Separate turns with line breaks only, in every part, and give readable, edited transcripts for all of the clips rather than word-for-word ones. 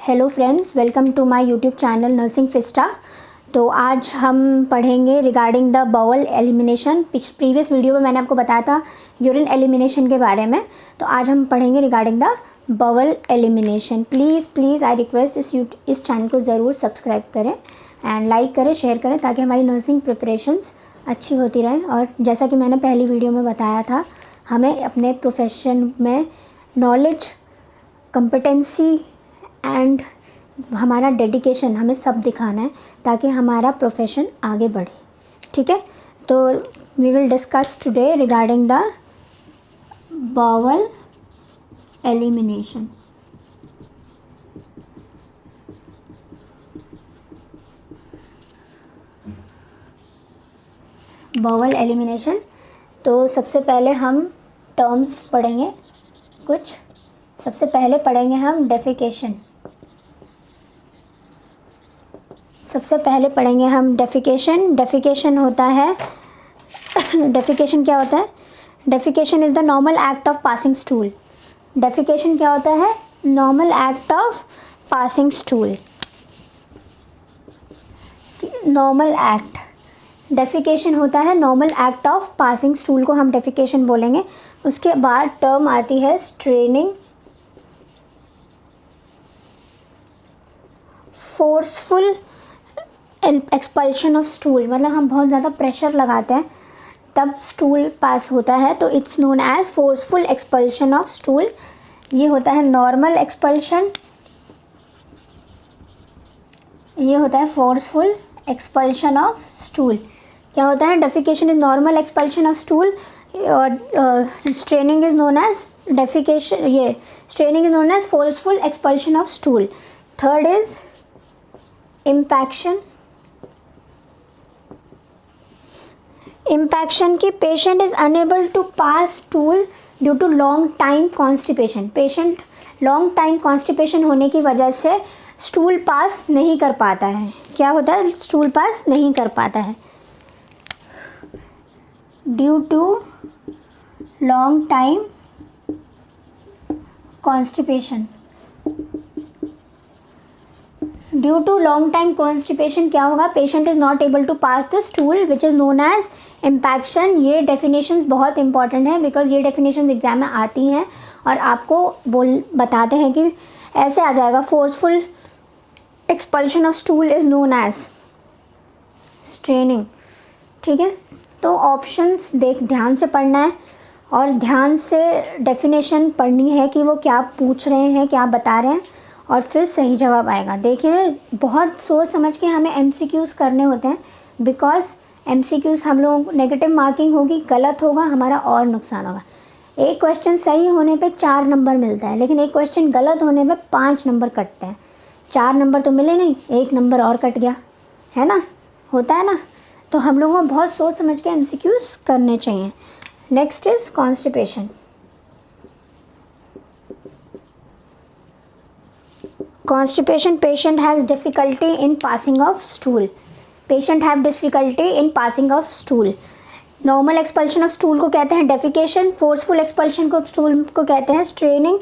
Hello friends, welcome to my YouTube channel nursing fiesta. तो आज हम पढ़ेंगे regarding the bowel elimination. Previous video में मैंने आपको बताया था यूरिन एलिमिनेशन के बारे में, तो आज हम पढ़ेंगे regarding the bowel elimination. Please I request इस चैनल को ज़रूर सब्सक्राइब करें एंड लाइक करें, शेयर करें, ताकि हमारी नर्सिंग प्रिपरेशंस अच्छी होती रहे। और जैसा कि मैंने पहली वीडियो में बताया था, हमें अपने प्रोफेशन में नॉलेज, कंपिटेंसी एंड हमारा डेडिकेशन, हमें सब दिखाना है ताकि हमारा प्रोफेशन आगे बढ़े। ठीक है, तो we will discuss today regarding the bowel elimination. Bowel elimination, तो सबसे पहले हम टर्म्स पढ़ेंगे कुछ। सबसे पहले पढ़ेंगे हम डेफिकेशन। डेफिकेशन होता है डेफिकेशन क्या होता है? Defecation is the normal act of passing stool. Defecation क्या होता है? Normal act of passing stool. Normal act, defecation होता है normal act of passing stool को हम डेफिकेशन बोलेंगे। उसके बाद टर्म आती है straining, forceful expulsion of stool. मतलब हम बहुत ज़्यादा प्रेशर लगाते हैं तब स्टूल पास होता है, तो it's known as forceful expulsion of stool. ये होता है नॉर्मल एक्सपल्शन, ये होता है फोर्सफुल एक्सपल्शन ऑफ स्टूल। क्या होता है? Defecation is normal expulsion of stool और straining is known as defecation, ये straining is known as forceful expulsion of stool. Third is impaction. Impaction की patient is unable to pass stool due to long time constipation. Patient long time constipation होने की वजह से stool pass नहीं कर पाता है। क्या होता है? स्टूल पास नहीं कर पाता है due to long time constipation. Due to long time constipation क्या होगा? Patient is not able to pass the stool which is known as impaction. ये डेफिनेशंस बहुत इंपॉर्टेंट है बिकॉज ये डेफिनेशंस एग्जाम में आती हैं और आपको बताते हैं कि ऐसे आ जाएगा, forceful expulsion of stool is known as straining. ठीक है, तो ऑप्शंस ध्यान से पढ़ना है और ध्यान से डेफिनेशन पढ़नी है कि वो क्या पूछ रहे हैं, क्या बता रहे हैं, और फिर सही जवाब आएगा। देखिए, बहुत सोच समझ के हमें MCQs करने होते हैं बिकॉज MCQs हम लोगों को नेगेटिव मार्किंग होगी, गलत होगा हमारा और नुकसान होगा। एक क्वेश्चन सही होने पे 4 नंबर मिलता है, लेकिन एक क्वेश्चन गलत होने पे 5 नंबर कटते हैं। 4 नंबर तो मिले नहीं, 1 नंबर और कट गया, है ना? होता है ना? तो हम लोगों को बहुत सोच समझ के MCQs करने चाहिए। Next is constipation. Constipation, patient has difficulty in passing of stool. Patient have difficulty in passing of stool. Normal expulsion of stool को कहते हैं defecation, forceful expulsion को stool को कहते हैं straining.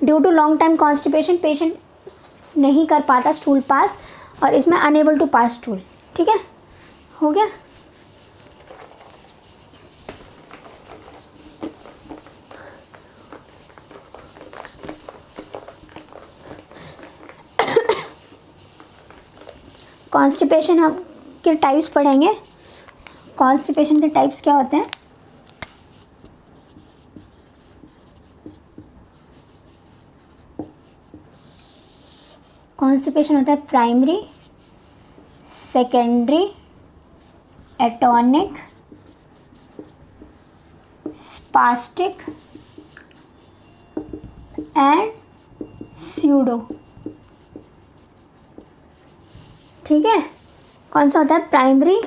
Due to long time constipation, patient नहीं कर पाता stool pass और इसमें unable to pass stool. ठीक है, हो गया? कॉन्स्टिपेशन हम के टाइप्स पढ़ेंगे। कॉन्स्टिपेशन के टाइप्स क्या होते हैं? कॉन्स्टिपेशन होता है primary, secondary, atonic, spastic and pseudo. ठीक है, कौन सा होता है? Primary,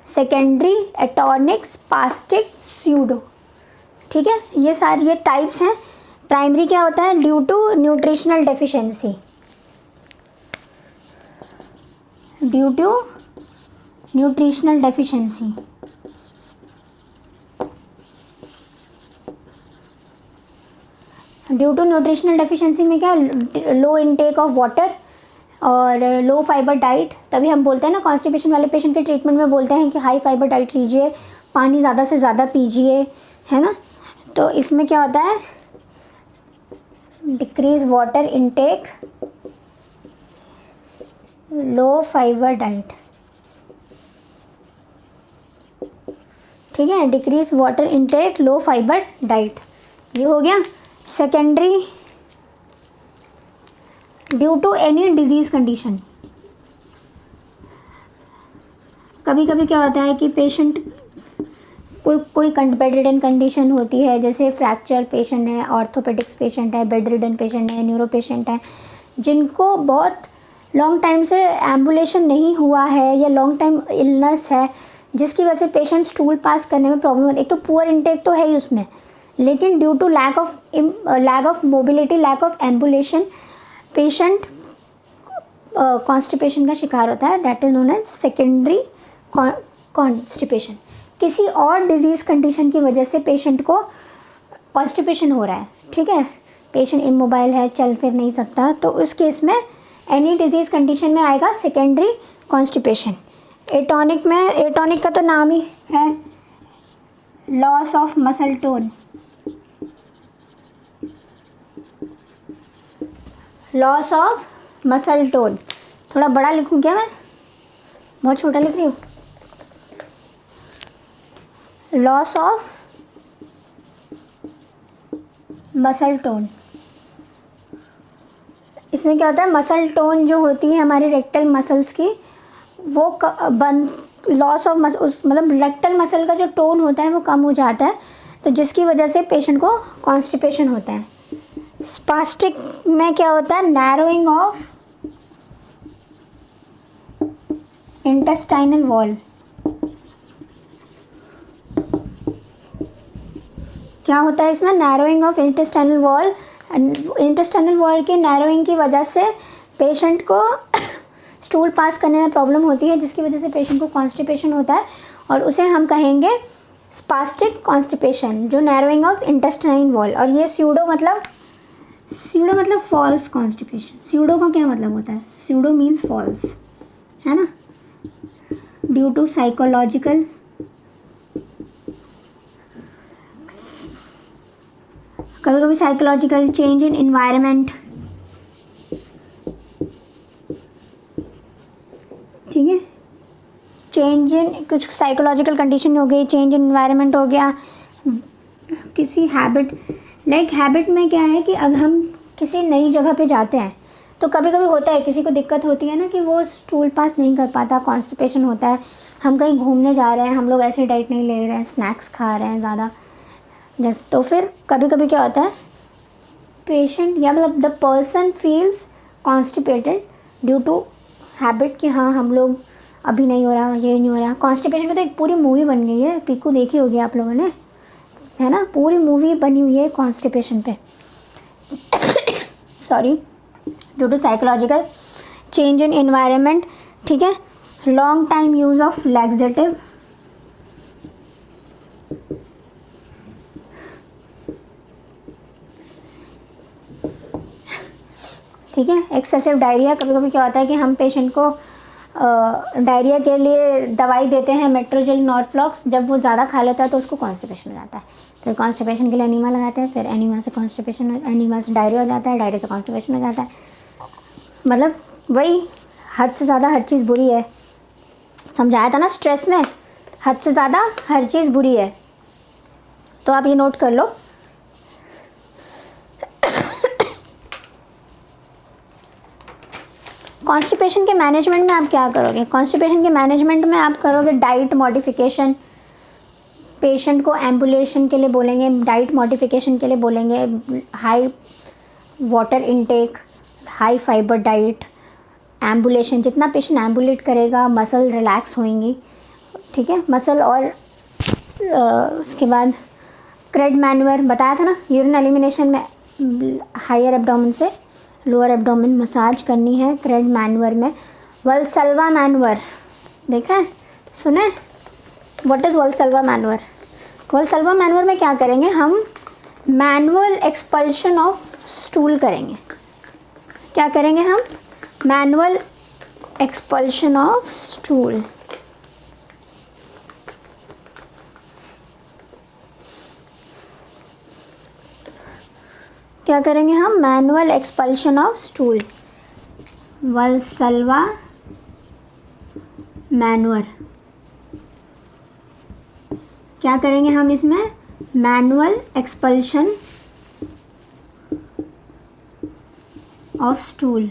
secondary, atonic, spastic, pseudo. ठीक है, ये सारे ये टाइप्स हैं। प्राइमरी क्या होता है? Due to nutritional deficiency. Due to nutritional deficiency. Due to nutritional deficiency में क्या, लो इनटेक ऑफ वाटर, और लो फाइबर डाइट, तभी हम बोलते हैं ना कॉन्स्टिपेशन वाले पेशेंट के ट्रीटमेंट में बोलते हैं कि हाई फाइबर डाइट लीजिए, पानी ज़्यादा से ज़्यादा पीजिए, है ना। तो इसमें क्या होता है, decrease water intake, low fibre diet, ठीक है, decrease water intake, low fibre diet, ये हो गया। Secondary, due to any disease condition, कभी कभी क्या होता है कि पेशेंट कोई बेड रिडन कंडीशन होती है, जैसे फ्रैक्चर पेशेंट है, ऑर्थोपेडिक्स पेशेंट है, बेड रिडन पेशेंट है, न्यूरो पेशेंट है, जिनको बहुत लॉन्ग टाइम से एम्बुलेशन नहीं हुआ है या लॉन्ग टाइम इलनेस है, जिसकी वजह से पेशेंट स्टूल पास करने में प्रॉब्लम होती है। एक तो पुअर इनटेक तो है ही उसमें, लेकिन due to lack of mobility, lack of ambulation, patient constipation का शिकार होता है, that is known as secondary constipation. किसी और डिजीज़ कंडीशन की वजह से पेशेंट को कॉन्स्टिपेशन हो रहा है, ठीक है, पेशेंट इमोबाइल है, चल फिर नहीं सकता, तो उस केस में एनी डिजीज़ कंडीशन में आएगा सेकेंडरी कॉन्स्टिपेशन। एटॉनिक में, एटॉनिक का तो नाम ही है loss of muscle tone, loss of muscle tone. थोड़ा बड़ा लिखूं क्या मैं, बहुत छोटा लिख रही हूँ। लॉस ऑफ मसल टोन, इसमें क्या होता है, मसल टोन जो होती है हमारे रेक्टल मसल्स की, वो लॉस ऑफ मतलब रेक्टल मसल का जो टोन होता है वो कम हो जाता है, तो जिसकी वजह से पेशेंट को कॉन्स्टिपेशन होता है। स्पास्टिक में क्या होता है, नैरोइंग ऑफ इंटेस्टाइनल वॉल, क्या होता है इसमें, narrowing of intestinal wall. Intestinal wall के नैरोइंग की वजह से पेशेंट को स्टूल पास करने में प्रॉब्लम होती है, जिसकी वजह से पेशेंट को कॉन्स्टिपेशन होता है, और उसे हम कहेंगे स्पास्टिक कॉन्स्टिपेशन, जो नैरोइंग ऑफ इंटेस्टाइन वॉल। और ये स्यूडो मतलब फॉल्स कॉन्स्टिपेशन। स्यूडो का क्या मतलब होता है, स्यूडो मीन्स फॉल्स, है ना, ड्यू टू साइकोलॉजिकल, कभी कभी साइकोलॉजिकल चेंज इन एनवायरनमेंट, ठीक है, चेंज इन कुछ साइकोलॉजिकल कंडीशन हो गई, चेंज इन एनवायरनमेंट हो गया, किसी हैबिट, लाइक हैबिट में क्या है कि अब हम किसी नई जगह पे जाते हैं तो कभी कभी होता है, किसी को दिक्कत होती है ना कि वो स्टूल पास नहीं कर पाता, कॉन्स्टिपेशन होता है, हम कहीं घूमने जा रहे हैं, हम लोग ऐसे डाइट नहीं ले रहे हैं, स्नैक्स खा रहे हैं ज़्यादा, जैसे, तो फिर कभी कभी क्या होता है, पेशेंट या मतलब the person feels constipated due to habit, कि हाँ हम लोग अभी नहीं हो रहा, ये नहीं हो रहा। कॉन्स्टिपेशन में तो एक पूरी मूवी बन गई है, पीकू देखी होगी आप लोगों ने, है ना, पूरी मूवी बनी हुई है कॉन्स्टिपेशन पे। Sorry, due to psychological change in environment, ठीक है, long time use of laxative, ठीक है, एक्सेसिव डायरिया, कभी कभी क्या होता है कि हम पेशेंट को डायरिया के लिए दवाई देते हैं मेट्रोजेल नॉर्फ्लॉक्स, जब वो ज़्यादा खा लेता है तो उसको कॉन्स्टिपेशन हो जाता है, फिर कॉन्स्टिपेशन के लिए एनीमा लगाते हैं, फिर एनीमा से कॉन्स्टिपेशन, एनीमा से डायरिया हो जाता है, डायरिया से कॉन्स्टिपेशन हो जाता है। मतलब वही, हद से ज़्यादा हर चीज़ बुरी है, समझाया था ना स्ट्रेस में, हद से ज़्यादा हर चीज़ बुरी है, तो आप ये नोट कर लो। कॉन्स्टिपेशन के मैनेजमेंट में आप क्या करोगे, कॉन्स्टिपेशन के मैनेजमेंट में आप करोगे डाइट मॉडिफिकेशन, पेशेंट को एम्बुलेशन के लिए बोलेंगे, डाइट मॉडिफिकेशन के लिए बोलेंगे, high water intake, high fibre diet, ambulation, जितना पेशेंट एम्बुलेट करेगा मसल रिलैक्स होंगी, ठीक है, मसल, और उसके बाद क्रेड मैनुअर बताया था ना, यूरिन एलिमिनेशन में हायर एब्डोमेन से लोअर एब्डोमेन मसाज करनी है, क्रेड मैनुअर में। वल्सल्वा मैनुअर देखा है, सुने, what is Valsalva manure? Valsalva manure में क्या करेंगे हम, मैनुअल एक्सपल्शन ऑफ स्टूल करेंगे। क्या करेंगे हम, मैनुअल एक्सपल्शन ऑफ स्टूल। क्या करेंगे हम? Manual expulsion of stool. Valsalva maneuver. क्या करेंगे हम इसमें? Manual expulsion of stool.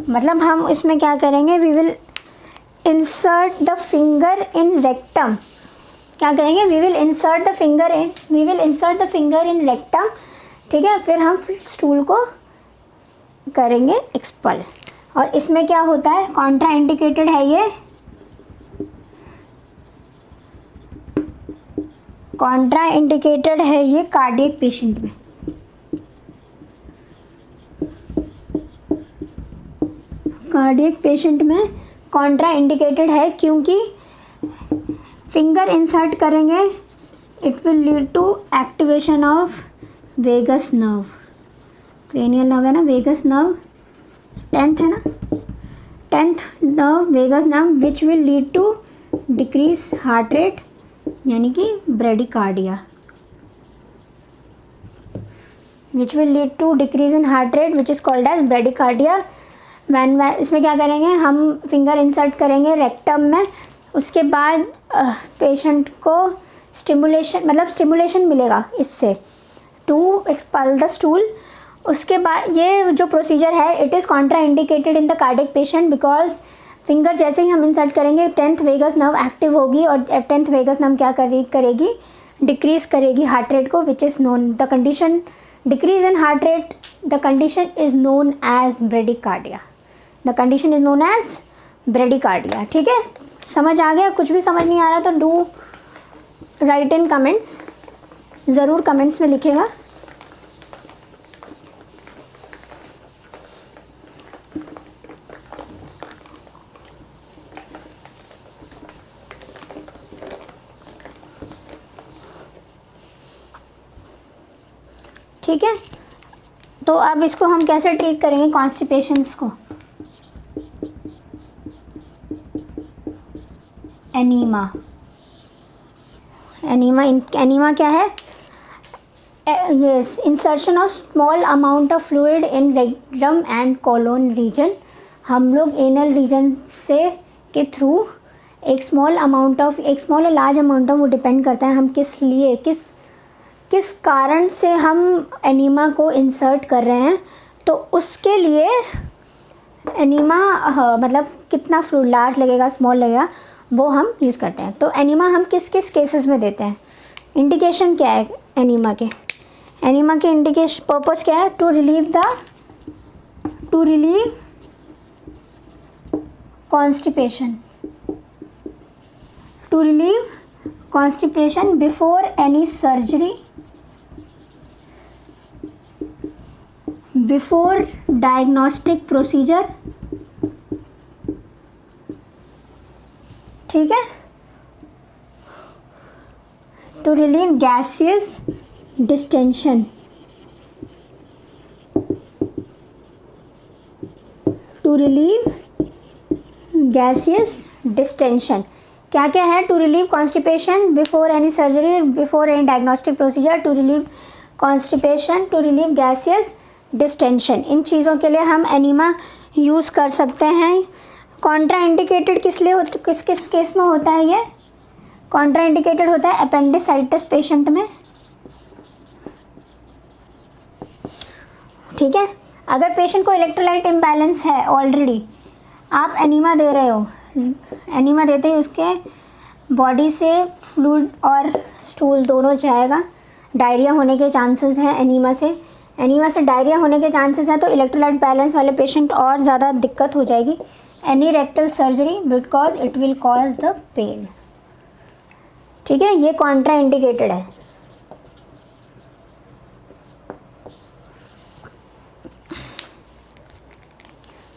मतलब हम इसमें क्या करेंगे? We will insert the finger in rectum. क्या करेंगे? We will insert the finger in rectum. ठीक है, फिर हम स्टूल को करेंगे एक्सपल। और इसमें क्या होता है? कॉन्ट्रा इंडिकेटेड है ये, कॉन्ट्रा इंडिकेटेड है ये कार्डियक पेशेंट में। कार्डियक पेशेंट में कॉन्ट्रा इंडिकेटेड है क्योंकि फिंगर इंसर्ट करेंगे, it will lead to activation of vagus nerve. Cranial nerve है ना, वेगस नर्व 10th है ना, 10th nerve vagus nerve, which will lead to decrease heart rate यानी कि bradycardia. Which will lead to decrease in heart rate which is called as bradycardia. इसमें क्या करेंगे? हम फिंगर इंसर्ट करेंगे रेक्टम में, उसके बाद पेशेंट को स्टिमुलेशन मिलेगा इससे टू एक्सपल द स्टूल। उसके बाद ये जो प्रोसीजर है it is Contra indicated in the cardiac patient because finger जैसे ही हम इंसर्ट करेंगे 10th वेगस नर्व एक्टिव होगी और 10th वेगस नर्व क्या करेगी? डिक्रीज करेगी हार्ट रेट को, which is known the condition decrease in heart rate, the condition is known as bradycardia. The condition is known as bradycardia. ठीक है, समझ आ गया? कुछ भी समझ नहीं आ रहा तो डू राइट इन कमेंट्स, ज़रूर कमेंट्स में लिखेगा। ठीक है, तो अब इसको हम कैसे ट्रीट करेंगे कॉन्स्टिपेशंस को? एनीमा। एनीमा क्या है? Yes, insertion of small amount of fluid in rectum and colon region. हम लोग एनल रीजन से के थ्रू एक स्मॉल और लार्ज अमाउंट ऑफ, वो डिपेंड करता है हम किस कारण से हम एनीमा को इंसर्ट कर रहे हैं। तो उसके लिए एनीमा मतलब कितना फ्लूइड, लार्ज लगेगा स्मॉल लगेगा, वो हम यूज़ करते हैं। तो एनीमा हम किस किस केसेस में देते हैं? इंडिकेशन क्या है एनीमा के? एनीमा के इंडिकेशन पर्पस क्या है? To relieve constipation before any surgery, before diagnostic procedure. ठीक है, टू रिलीव गैसियस डिस्टेंशन, क्या क्या है? To relieve constipation before any surgery, before any diagnostic procedure, to relieve constipation, to relieve gaseous distension. इन चीज़ों के लिए हम एनीमा यूज़ कर सकते हैं। कॉन्ट्रा इंडिकेटेड किस केस में होता है? ये कॉन्ट्रा इंडिकेटेड होता है अपेंडिसाइटिस पेशेंट में। ठीक है, अगर पेशेंट को इलेक्ट्रोलाइट इम्बैलेंस है ऑलरेडी, आप एनीमा दे रहे हो, एनीमा देते ही उसके बॉडी से फ्लूइड और स्टूल दोनों जाएगा, डायरिया होने के चांसेस हैं एनीमा से डायरिया होने के चांसेस हैं, तो इलेक्ट्रोलाइट बैलेंस वाले पेशेंट और ज़्यादा दिक्कत हो जाएगी। Any rectal surgery because it will cause the pain. ठीक है, ये कॉन्ट्रा इंडिकेटेड है।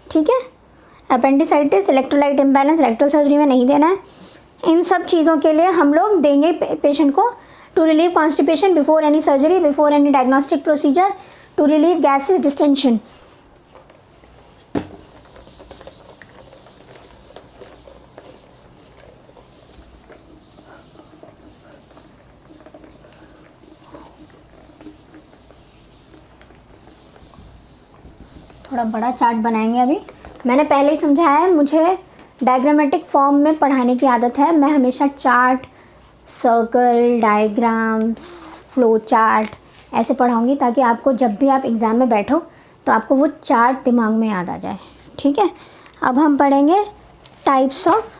ठीक है, appendicitis, electrolyte imbalance, rectal surgery में नहीं देना है। इन सब चीज़ों के लिए हम लोग देंगे पेशेंट को to relieve constipation before any surgery, before any diagnostic procedure, to relieve gases distension. थोड़ा बड़ा चार्ट बनाएंगे अभी। मैंने पहले ही समझाया है, मुझे डायग्रामेटिक फॉर्म में पढ़ाने की आदत है। मैं हमेशा chart, circle, diagrams, flow chart ऐसे पढ़ाऊँगी ताकि आपको जब भी आप एग्ज़ाम में बैठो तो आपको वो चार्ट दिमाग में याद आ जाए। ठीक है, अब हम पढ़ेंगे types of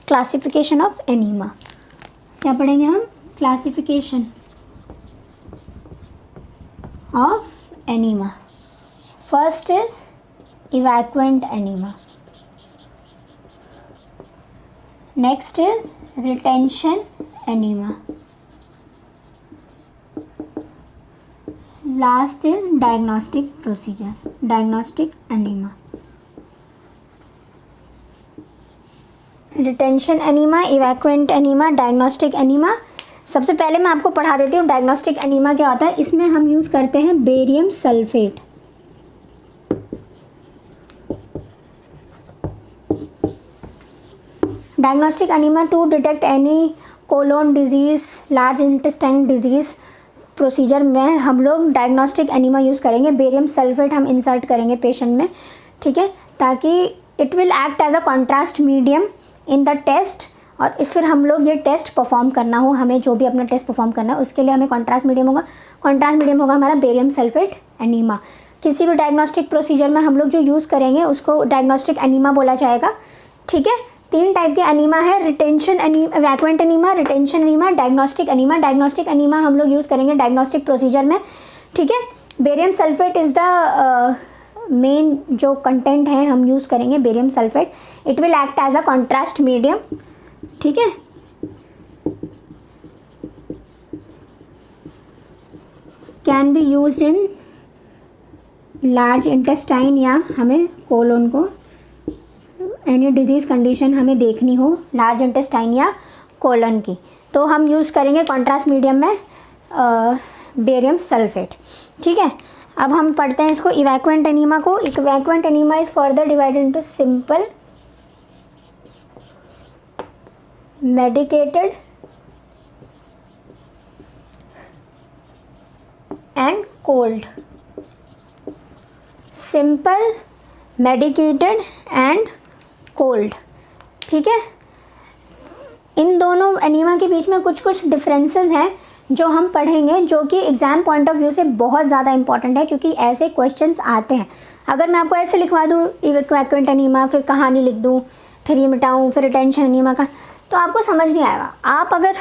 classification of enema. क्या पढ़ेंगे हम? Classification of enema. First is evacuant enema, next is retention enema, last is diagnostic procedure, diagnostic enema. Retention enema, evacuant enema, diagnostic enema. सबसे पहले मैं आपको पढ़ा देती हूँ डायग्नोस्टिक एनीमा क्या होता है। इसमें हम यूज़ करते हैं barium sulphate. Diagnostic enema to detect any colon disease, large intestine disease procedure में हम लोग डायग्नोस्टिक एनीमा यूज़ करेंगे। बेरियम सल्फेट हम इंसर्ट करेंगे पेशेंट में, ठीक है, ताकि it will act as a contrast medium in the test. और फिर हम लोग ये टेस्ट परफॉर्म करना हो, हमें जो भी अपना टेस्ट परफॉर्म करना है उसके लिए हमें कॉन्ट्रास्ट मीडियम होगा। कॉन्ट्रास्ट मीडियम होगा हमारा बेरियम सल्फेट एनीमा। किसी भी डायग्नोस्टिक प्रोसीजर में हम लोग जो यूज़ करेंगे उसको डायग्नोस्टिक एनीमा बोला जाएगा। ठीक है, 3 टाइप के एनीमा है, retention enema, evacuant enema, retention enema, diagnostic enema. Diagnostic enema हम लोग यूज़ करेंगे डायग्नोस्टिक प्रोसीजर में। ठीक है, barium sulphate is the main जो कंटेंट है हम यूज़ करेंगे barium sulphate. It will act as a contrast medium. ठीक है, can be used in large intestine, या हमें कोलोन को एनी डिजीज़ कंडीशन हमें देखनी हो लार्ज इंटेस्टाइन या कोलन की, तो हम यूज़ करेंगे कॉन्ट्रास्ट मीडियम में बेरियम सल्फेट। ठीक है, अब हम पढ़ते हैं इसको इवैक्वेंट एनीमा को। Evacuant enema is further divided into simple, medicated and cold. Simple, medicated and cold. ठीक है, इन दोनों एनीमा के बीच में कुछ कुछ डिफरेंसेस हैं जो हम पढ़ेंगे, जो कि एग्ज़ाम पॉइंट ऑफ व्यू से बहुत ज़्यादा इंपॉर्टेंट है, क्योंकि ऐसे क्वेश्चंस आते हैं। अगर मैं आपको ऐसे लिखवा दूँ इवैक्वेंट एनीमा, फिर कहानी लिख दूँ, फिर ये मिटाऊँ, फिर रिटेंशन एनीमा का, तो आपको समझ नहीं आएगा। आप अगर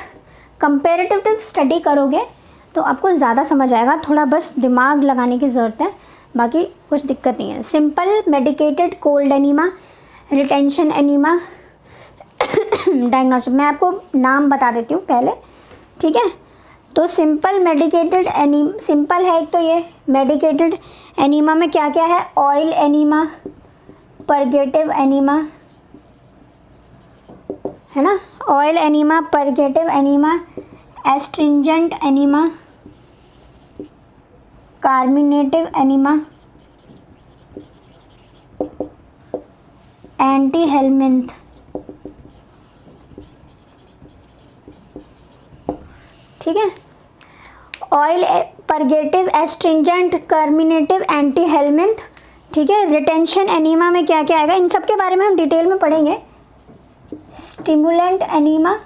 कंपेरेटिव स्टडी करोगे तो आपको ज़्यादा समझ आएगा, थोड़ा बस दिमाग लगाने की ज़रूरत है, बाकी कुछ दिक्कत नहीं है। Simple, medicated, cold enema, retention enema, diagnostic. मैं आपको नाम बता देती हूँ पहले। ठीक है, तो सिंपल, मेडिकेटेड सिंपल है एक, तो ये मेडिकेटेड एनीमा में क्या क्या है? ऑयल एनीमा, परगेटिव एनीमा, है ना, oil enema, purgative enema, astringent enema, carminative enema, anti helminth. ठीक है, oil, purgative, astringent, carminative, anti helminth. ठीक है, रिटेंशन एनीमा में क्या क्या आएगा, इन सब के बारे में हम डिटेल में पढ़ेंगे। Stimulant enema,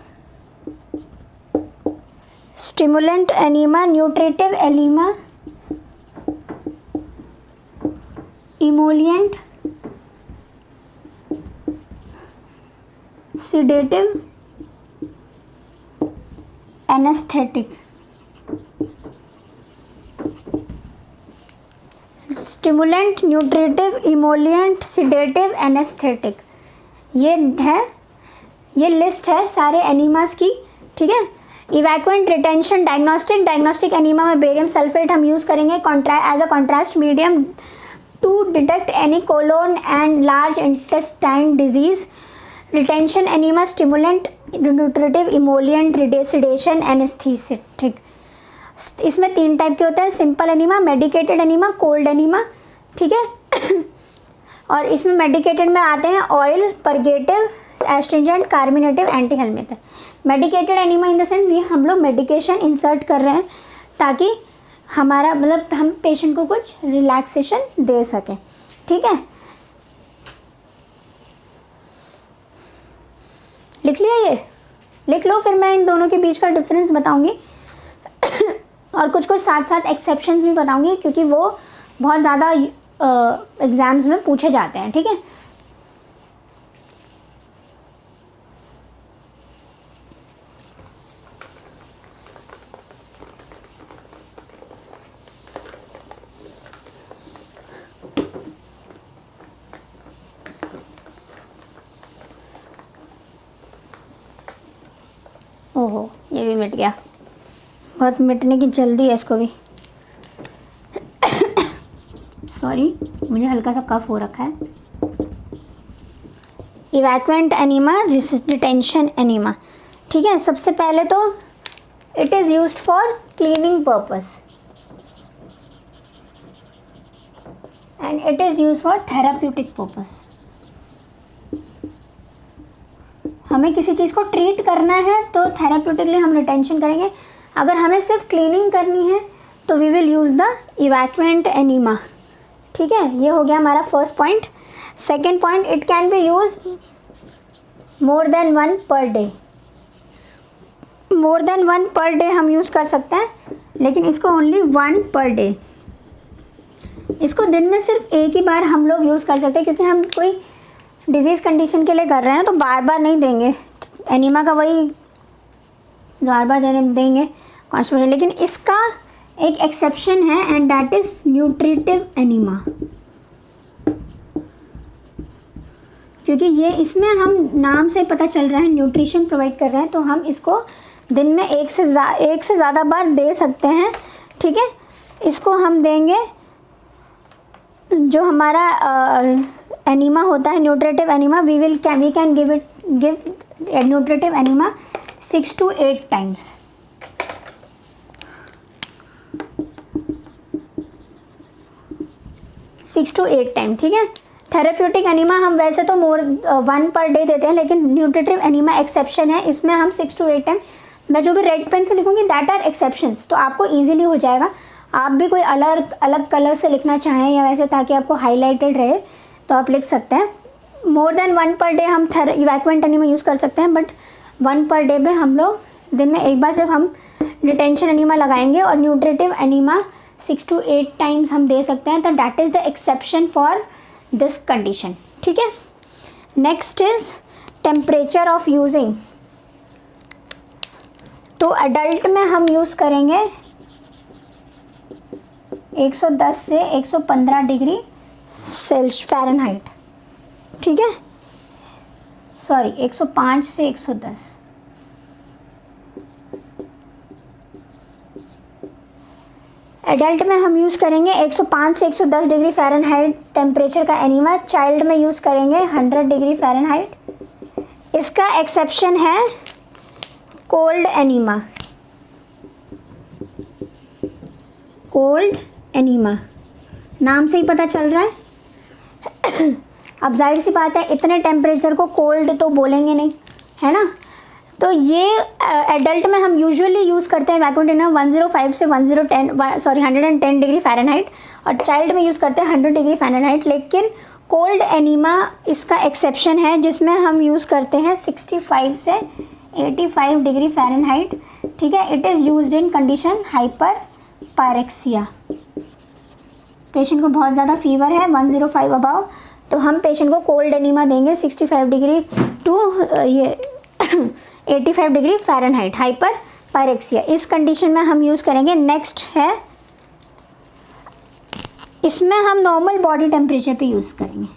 stimulant enema, nutritive enema, emollient, sedative, anaesthetic. Stimulant, nutritive, emollient, sedative, anaesthetic, ये लिस्ट है सारे एनीमास की। ठीक है, इवैक्वेंट, रिटेंशन, डायग्नोस्टिक एनीमा में बेरियम सल्फेट हम यूज़ करेंगे as a contrast medium to detect any colon and large intestine disease. Retention enema, stimulant, nutritive, emollient, sedation, anaesthetic. इसमें 3 टाइप के होते हैं, simple enema, medicated enema, cold enema. ठीक है, और इसमें मेडिकेटेड में आते हैं oil, purgative, astringent, carminative, anti helminth. Medicated enema in the sense ये हम लोग मेडिकेशन इंसर्ट कर रहे हैं ताकि हमारा मतलब हम पेशेंट को कुछ रिलैक्सेशन दे सकें। ठीक है, लिख लिया, ये लिख लो, फिर मैं इन दोनों के बीच का डिफरेंस बताऊंगी और कुछ कुछ साथ साथ एक्सेप्शंस भी बताऊंगी, क्योंकि वो बहुत ज़्यादा एग्ज़ाम्स में पूछे जाते हैं। ठीक है, ओहो, ये भी मिट गया, बहुत मिटने की जल्दी है इसको भी। सॉरी, मुझे हल्का सा कफ हो रखा है। इवैक्वेंट एनीमा, रिटेंशन एनीमा। ठीक है, सबसे पहले तो it is used for cleaning purpose and it is used for therapeutic purpose. हमें किसी चीज़ को ट्रीट करना है तो थेराप्यूटिकली हम रिटेंशन करेंगे। अगर हमें सिर्फ क्लीनिंग करनी है तो we will use the evacuant enema. ठीक है, ये हो गया हमारा first point. Second point, it can be use more than 1 per day. More than 1 per day हम यूज़ कर सकते हैं, लेकिन इसको ओनली 1 पर डे। इसको दिन में सिर्फ एक ही बार हम लोग यूज़ कर सकते हैं, क्योंकि हम कोई डिजीज़ कंडीशन के लिए कर रहे हैं तो बार बार नहीं देंगे। एनीमा का वही बार बार देंगे कॉन्स्टिपेशन। लेकिन इसका एक एक्सेप्शन है and that is nutritive enema, क्योंकि ये इसमें हम नाम से पता चल रहा है न्यूट्रिशन प्रोवाइड कर रहे हैं, तो हम इसको दिन में एक से ज़्यादा बार दे सकते हैं। ठीक है, इसको हम देंगे, जो हमारा एनीमा होता है nutritive enema, we can give nutritive enema 6 to 8 times. ठीक है, थेराप्यूटिक एनीमा हम वैसे तो 1 पर डे देते हैं, लेकिन न्यूट्रिटिव एनीमा एक्सेप्शन है, इसमें हम 6 to 8 टाइम। मैं जो भी रेड पेन से लिखूंगी दैट आर एक्सेप्शंस, तो आपको इजीली हो जाएगा। आप भी कोई अलग कलर से लिखना चाहें या वैसे, ताकि आपको हाईलाइटेड रहे, तो आप लिख सकते हैं। मोर देन 1 पर डे हम इवैक्वेंट एनीमा यूज़ कर सकते हैं, बट 1 पर डे में हम लोग दिन में एक बार सिर्फ हम रिटेंशन एनीमा लगाएंगे और न्यूट्रिटिव एनीमा 6 to 8 टाइम्स हम दे सकते हैं। तो that is the exception for this condition. ठीक है, next is temperature of using. तो एडल्ट में हम यूज़ करेंगे 110 से 115 डिग्री फ़ारेनहाइट। ठीक है, सॉरी 105 से 110। एडल्ट में हम यूज़ करेंगे 105 से 110 डिग्री फ़ारेनहाइट टेम्परेचर का एनीमा। चाइल्ड में यूज़ करेंगे 100 डिग्री फ़ारेनहाइट। इसका एक्सेप्शन है कोल्ड एनीमा। कोल्ड एनीमा नाम से ही पता चल रहा है। अब जाहिर सी बात है, इतने टेम्परेचर को कोल्ड तो बोलेंगे नहीं, है ना। तो ये एडल्ट में हम यूजुअली यूज़ करते हैं वैक्यूम क्लीनर 105 से 110 डिग्री फ़ारेनहाइट, और चाइल्ड में यूज़ करते हैं 100 डिग्री फ़ारेनहाइट। लेकिन कोल्ड एनीमा इसका एक्सेप्शन है, जिसमें हम यूज़ करते हैं 65 से 85 डिग्री फ़ारेनहाइट। ठीक है, it is used in condition hyper pyrexia. Patient को बहुत ज़्यादा फीवर है 105 अबाव, तो हम पेशेंट को कोल्ड एनीमा देंगे 65 degree to 85 degree Fahrenheit, hyperpyrexia. इस कंडीशन में हम यूज़ करेंगे। नेक्स्ट है, इसमें हम नॉर्मल बॉडी टेम्परेचर पे यूज़ करेंगे,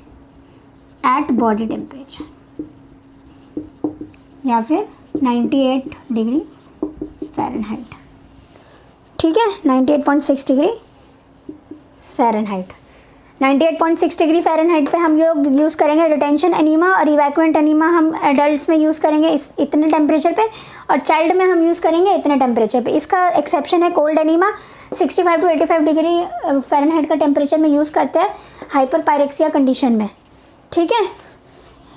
एट बॉडी टेम्परेचर, या फिर 98 डिग्री फ़ारेनहाइट। ठीक है, 98.6 डिग्री फ़ारेनहाइट। 98.6 डिग्री फ़ारेनहाइट पे हम लोग यूज़ करेंगे रिटेंशन एनीमा, और इवैक्वेंट एनीमा हम एडल्ट्स में यूज़ करेंगे इतने टेम्परेचर पे, और चाइल्ड में हम यूज़ करेंगे इतने टेम्परेचर पे। इसका एक्सेप्शन है cold enema 65 to 85 degree Fahrenheit का टेम्परेचर में यूज़ करते हैं हाइपर पायरेक्सिया कंडीशन में। ठीक है,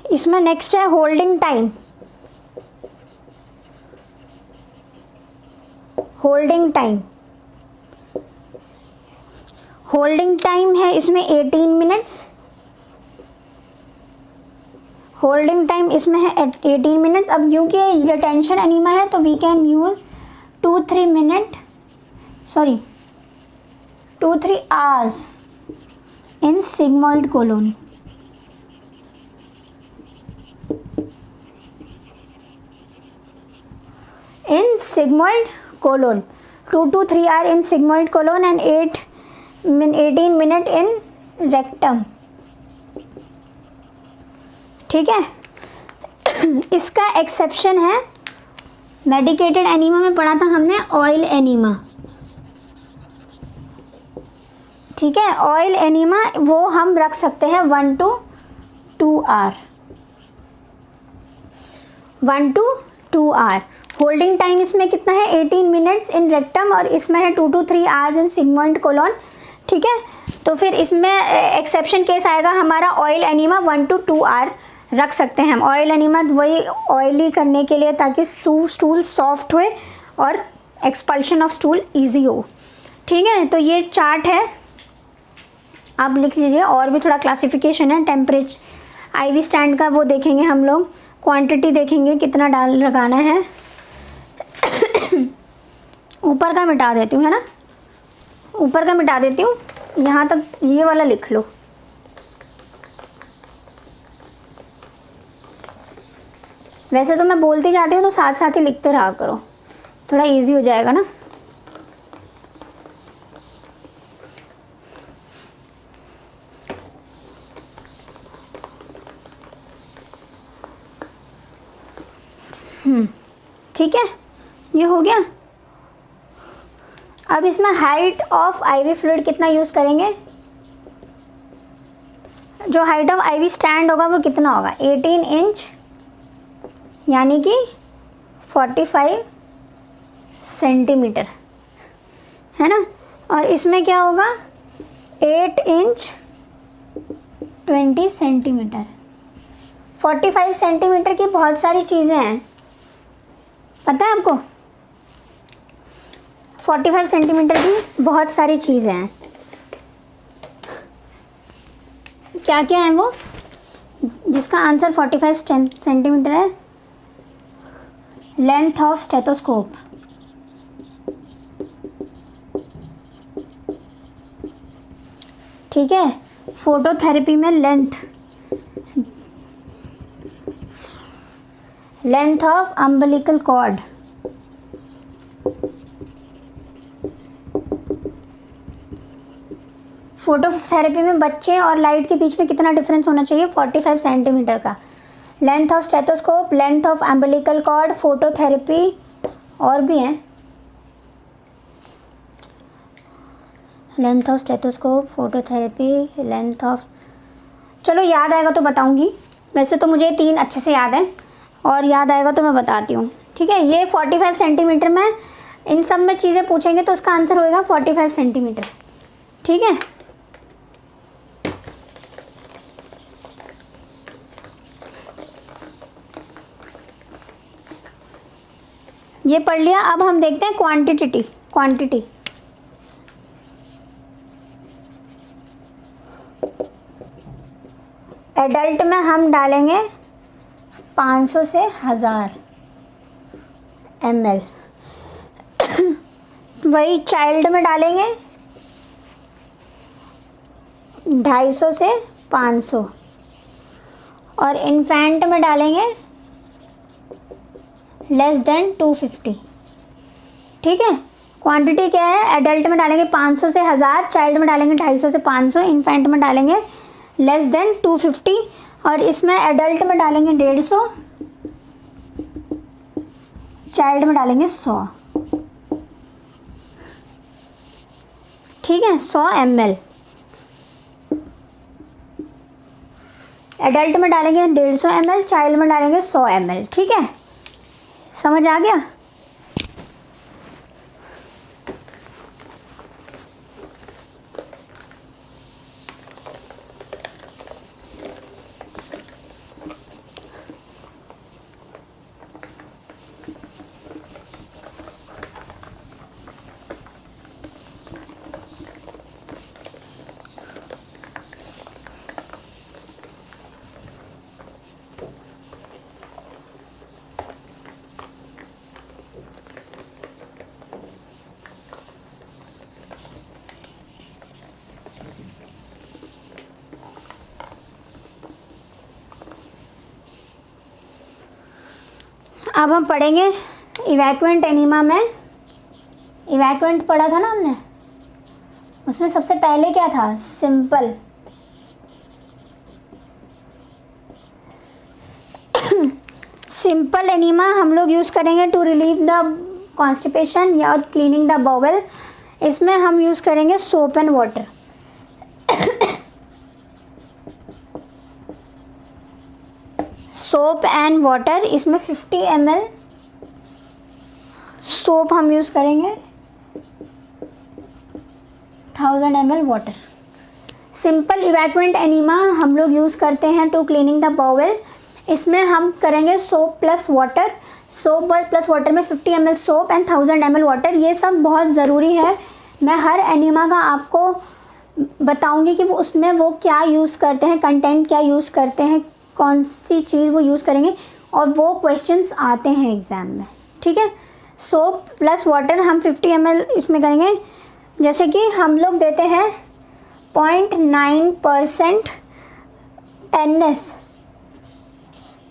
इसमें नेक्स्ट है होल्डिंग टाइम। होल्डिंग टाइम है इसमें 18 मिनट्स, होल्डिंग टाइम इसमें है 18 मिनट्स। अब क्योंकि रिटेंशन एनीमा है तो we can use 2-3 hours in sigmoid colon. In sigmoid colon 2 to 3 hours in sigmoid colon and 18 minutes in rectum। ठीक है। इसका एक्सेप्शन है, मेडिकेटेड एनीमा में पढ़ा था हमने ऑयल एनीमा। ठीक है, ऑयल एनीमा वो हम रख सकते हैं 1 to 2 hours, 1 to 2 hours। Holding time इसमें कितना है 18 मिनट्स इन रेक्टम और इसमें है 2 to 3 hours in sigmoid colon. ठीक है, तो फिर इसमें एक्सेप्शन केस आएगा हमारा ऑयल एनीमा 1 to 2 hours रख सकते हैं हम। ऑयल एनीमा वही ऑयली करने के लिए ताकि स्टूल सॉफ्ट होए और एक्सपल्शन ऑफ स्टूल इजी हो। ठीक है, तो ये चार्ट है, आप लिख लीजिए। और भी थोड़ा क्लासिफिकेशन है, टेम्परेचर आईवी स्टैंड का वो देखेंगे हम लोग, क्वांटिटी देखेंगे कितना डाल लगाना है। ऊपर का मिटा देती हूँ, है ना, ऊपर का मिटा देती हूँ, यहाँ तक ये वाला लिख लो। वैसे तो मैं बोलती जाती हूँ तो साथ साथ ही लिखते रहा करो, थोड़ा इजी हो जाएगा ना। ठीक है, ये हो गया। अब इसमें हाइट ऑफ आईवी फ्लूइड कितना यूज़ करेंगे, जो हाइट ऑफ आईवी स्टैंड होगा वो कितना होगा 18 इंच यानी कि 45 सेंटीमीटर, है ना। और इसमें क्या होगा 8 इंच 20 सेंटीमीटर। 45 सेंटीमीटर की बहुत सारी चीज़ें हैं, पता है आपको, 45 सेंटीमीटर की बहुत सारी चीज़ें हैं। क्या क्या है वो, जिसका आंसर 45 सेंटीमीटर है। लेंथ ऑफ स्टेथोस्कोप, ठीक है। फोटोथेरेपी में length of umbilical cord, phototherapy में बच्चे और लाइट के बीच में कितना डिफरेंस होना चाहिए 45 सेंटीमीटर का। Length of stethoscope, length of umbilical cord, phototherapy और भी हैं, length of stethoscope, phototherapy, length of, चलो याद आएगा तो बताऊंगी। वैसे तो मुझे 3 अच्छे से याद है और याद आएगा तो मैं बताती हूँ। ठीक है, ये 45 सेंटीमीटर में इन सब में चीज़ें पूछेंगे तो उसका आंसर होएगा 45 सेंटीमीटर। ठीक है, ये पढ़ लिया। अब हम देखते हैं क्वांटिटी। एडल्ट में हम डालेंगे 500 से 1000 ml। वही चाइल्ड में डालेंगे 250 से 500 और इन्फेंट में डालेंगे लेस देन 250। ठीक है, क्वांटिटी क्या है, एडल्ट में डालेंगे 500 से 1000, चाइल्ड में डालेंगे 250 से 500, इन्फेंट में डालेंगे लेस देन 250 और इसमें एडल्ट में डालेंगे 150, चाइल्ड में डालेंगे 100। ठीक है, 100 ml। एडल्ट में डालेंगे 150 ml, चाइल्ड में डालेंगे 100 ml। ठीक है, समझ आ गया। अब हम पढ़ेंगे इवैक्यूएंट एनीमा में। इवैक्यूएंट पढ़ा था ना हमने, उसमें सबसे पहले क्या था? सिंपल। सिंपल एनीमा हम लोग यूज़ करेंगे टू रिलीव द कॉन्स्टिपेशन या और क्लीनिंग द बाउल। इसमें हम यूज़ करेंगे soap and water. Soap and water, इसमें 50 ml सोप हम यूज़ करेंगे, 1000 ml water. Simple evacuant enema हम लोग यूज़ करते हैं टू क्लीनिंग द बाउल। इसमें हम करेंगे soap plus water. Soap plus water में 50 ml soap and 1000 ml water. ये सब बहुत ज़रूरी है। मैं हर एनीमा का आपको बताऊंगी कि वो उसमें वो क्या यूज़ करते हैं, कंटेंट क्या यूज़ करते हैं, कौन सी चीज़ वो यूज़ करेंगे, और वो क्वेश्चंस आते हैं एग्ज़ाम में। ठीक है, सोप प्लस वाटर हम 50 ml इसमें करेंगे। जैसे कि हम लोग देते हैं 0.9% NS,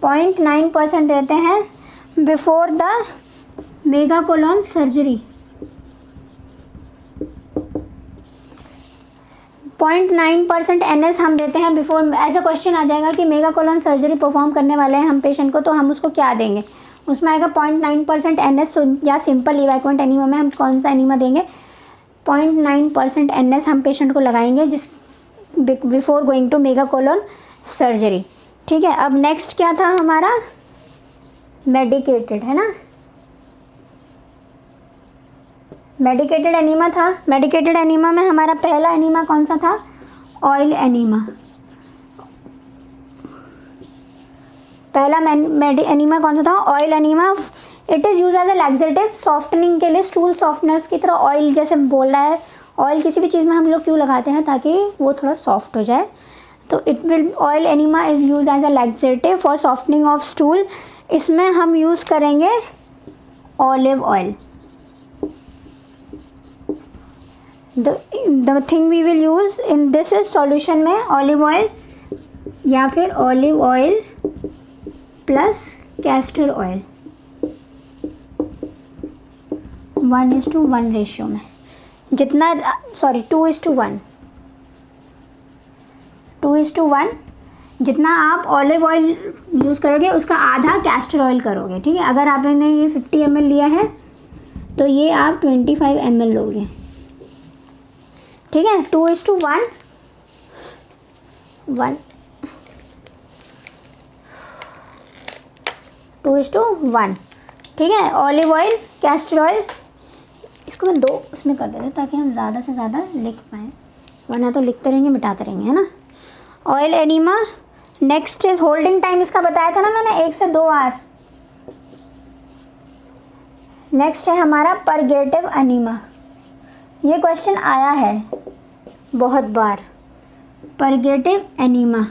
0.9% देते हैं before the megacolon surgery. 0.9% NS हम देते हैं बिफोर। ऐसा क्वेश्चन आ जाएगा कि मेगाकोलोन सर्जरी परफॉर्म करने वाले हैं हम पेशेंट को, तो हम उसको क्या देंगे? उसमें आएगा 0.9% NS। या सिंपल इवैक्यूएंट एनीमा में हम कौन सा एनीमा देंगे? 0.9% NS हम पेशेंट को लगाएंगे जिस before going to megacolon surgery. ठीक है, अब नेक्स्ट क्या था हमारा? मेडिकेटेड, है ना? मेडिकेटेड एनीमा था। मेडिकेटेड एनीमा में हमारा पहला एनीमा कौन सा था? Oil enema. पहला एनीमा कौन सा था? Oil enema. It is use as a laxative, softening के लिए, स्टूल सॉफ्टनर्स की तरह। ऑयल जैसे बोल रहा है, ऑयल किसी भी चीज़ में हम लोग क्यों लगाते हैं? ताकि वो थोड़ा सॉफ्ट हो जाए। तो it will, oil enema is use as a laxative for softening of stool. इसमें हम यूज़ करेंगे olive oil. The thing we will use in this is solution में ऑलिव ऑयल या फिर olive oil plus castor oil 1:1 ratio में। जितना 2:1 2:1 जितना आप ऑलिव ऑयल यूज़ करोगे उसका आधा कैस्टर ऑयल करोगे। ठीक है, अगर आपने ये 50 ml लिया है तो ये आप 25 ml लोगे। ठीक है, 2:1 2:1। ठीक है, ऑलिव ऑयल, कैस्टर ऑयल। इसको मैं 2 उसमें कर देती हूँ ताकि हम ज़्यादा से ज़्यादा लिख पाएँ, वरना तो लिखते रहेंगे मिटाते रहेंगे, है ना। Oil enema. Next is holding time, इसका बताया था ना मैंने, 1 से 2 आवर। नेक्स्ट है हमारा परगेटिव एनीमा। ये क्वेश्चन आया है बहुत बार। परगेटिव एनीमा,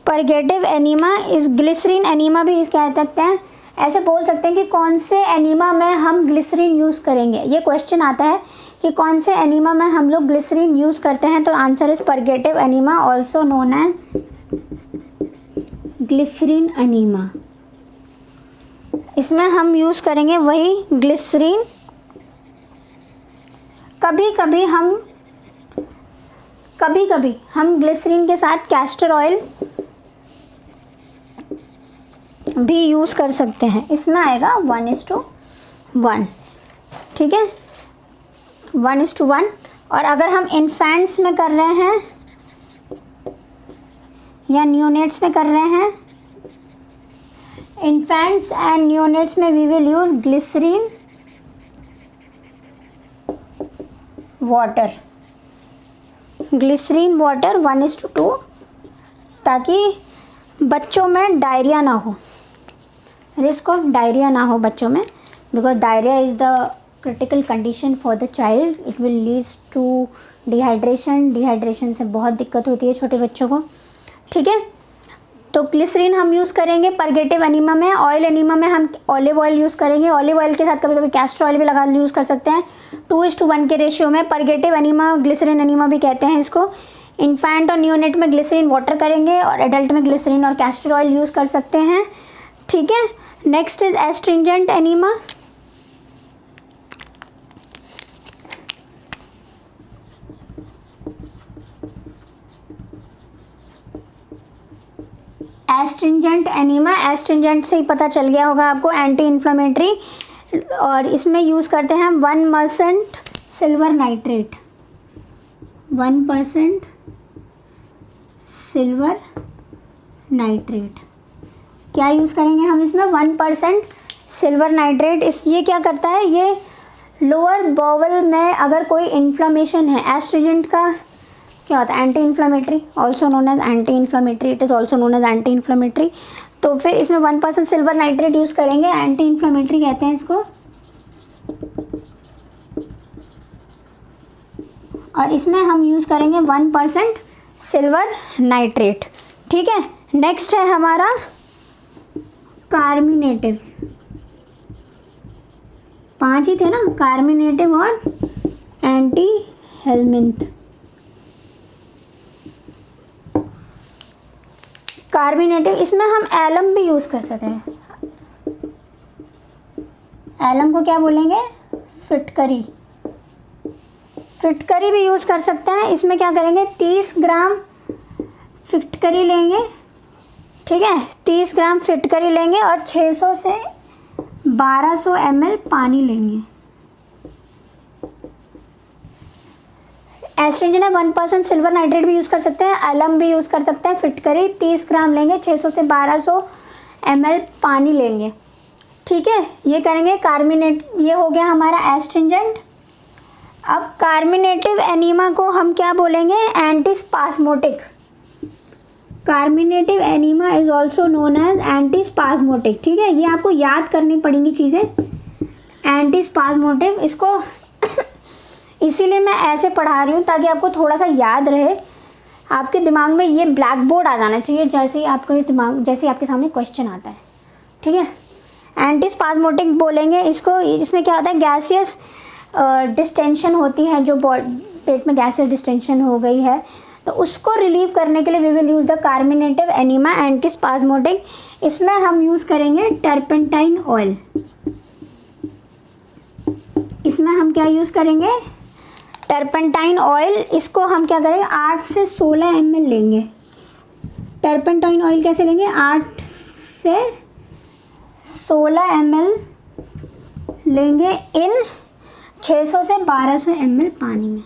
परगेटिव एनीमा इस ग्लिसरीन एनीमा भी कह सकते हैं। ऐसे बोल सकते हैं कि कौन से एनीमा में हम ग्लिसरीन यूज़ करेंगे। ये क्वेश्चन आता है कि कौन से एनीमा में हम लोग ग्लिसरीन यूज़ करते हैं, तो answer is purgative enema, also known as glycerine enema. इसमें हम यूज़ करेंगे वही ग्लिसरीन। कभी कभी हम ग्लिसरीन के साथ कैस्टर ऑयल भी यूज़ कर सकते हैं। इसमें आएगा 1:1। ठीक है, 1:1। और अगर हम इन्फेंट्स में कर रहे हैं या न्यूनेट्स में कर रहे हैं, इन्फेंट्स एंड न्यूनेट्स में we will use glycerine water. Glycerine water 1:2, ताकि बच्चों में डायरिया ना हो, रिस्क ऑफ डायरिया ना हो बच्चों में, because diarrhoea is the critical condition for the child. It will lead to dehydration. Dehydration से बहुत दिक्कत होती है छोटे बच्चों को। ठीक है, तो ग्लिसरीन हम यूज़ करेंगे परगेटिव एनीमा में। ऑयल एनीमा में हम ऑलिव ऑयल यूज़ करेंगे। ऑलिव ऑयल के साथ कभी कभी कैस्टर ऑयल भी लगा यूज़ कर सकते हैं 2:1 के रेशियो में। परगेटिव एनीमा, ग्लिसरीन एनीमा भी कहते हैं इसको। इन्फेंट और न्यूनेट में ग्लिसरीन वाटर करेंगे और एडल्ट में ग्लिसरीन और कैस्टर ऑयल यूज़ कर सकते हैं। ठीक है, next is astringent enema. Astringent enema, astringent से ही पता चल गया होगा आपको, एंटी इन्फ्लेमेटरी, और इसमें यूज़ करते हैं हम 1% सिल्वर नाइट्रेट, 1% सिल्वर नाइट्रेट। क्या यूज़ करेंगे हम इसमें? 1% सिल्वर नाइट्रेट। ये क्या करता है? ये लोअर बाउल में अगर कोई इन्फ्लामेशन है, एस्ट्रिजेंट का क्या होता है? Anti inflammatory, also known as anti inflammatory, it is also known as anti inflammatory. तो फिर इसमें 1% सिल्वर नाइट्रेट यूज़ करेंगे, एंटी इन्फ्लामेटरी कहते हैं इसको, और इसमें हम यूज़ करेंगे 1% सिल्वर नाइट्रेट। ठीक है, नेक्स्ट है हमारा कार्मिनेटिव। 5 ही थे ना, कार्मिनेटिव और एंटी हेलमिंथ। कार्मिनेटिव, इसमें हम एलम भी यूज़ कर सकते हैं। एलम को क्या बोलेंगे? फिटकरी। फिटकरी भी यूज़ कर सकते हैं। इसमें क्या करेंगे? 30 ग्राम फिटकरी लेंगे। ठीक है, 30 ग्राम फिटकरी लेंगे और 600 से 1200 ml पानी लेंगे। एस्ट्रिंजेंट है, 1% सिल्वर नाइट्रेट भी यूज़ कर सकते हैं, एलम भी यूज़ कर सकते हैं। फिटकरी 30 ग्राम लेंगे, 600 से 1200 ml पानी लेंगे। ठीक है, ये करेंगे कार्मिनेट। ये हो गया हमारा एस्ट्रिंजेंट। अब कार्मिनेटिव एनीमा को हम क्या बोलेंगे? Antispasmodic. Carminative enema is also known as antispasmodic. ठीक है, ये आपको याद करनी पड़ेंगी चीज़ें। एंटीस्पास्मोटिक, इसको इसीलिए मैं ऐसे पढ़ा रही हूँ ताकि आपको थोड़ा सा याद रहे, आपके दिमाग में ये ब्लैक बोर्ड आ जाना चाहिए जैसे ही आपको दिमाग, जैसे आपके सामने क्वेश्चन आता है। ठीक है, एंटीस्पास्मोटिक बोलेंगे इसको। इसमें क्या होता है? गैसियस डिस्टेंशन होती है, जो पेट में गैसियस डिस्टेंशन हो गई है तो उसको रिलीव करने के लिए we will use the carminative enema antispasmodic. इसमें हम यूज़ करेंगे टर्पेंटाइन ऑयल। इसमें हम क्या यूज़ करेंगे? Turpentine oil. इसको हम क्या करेंगे? 8 से 16 ml लेंगे। टर्पेंटाइन ऑयल कैसे लेंगे? 8 से 16 ml लेंगे इन 600 से 1200 ml पानी में।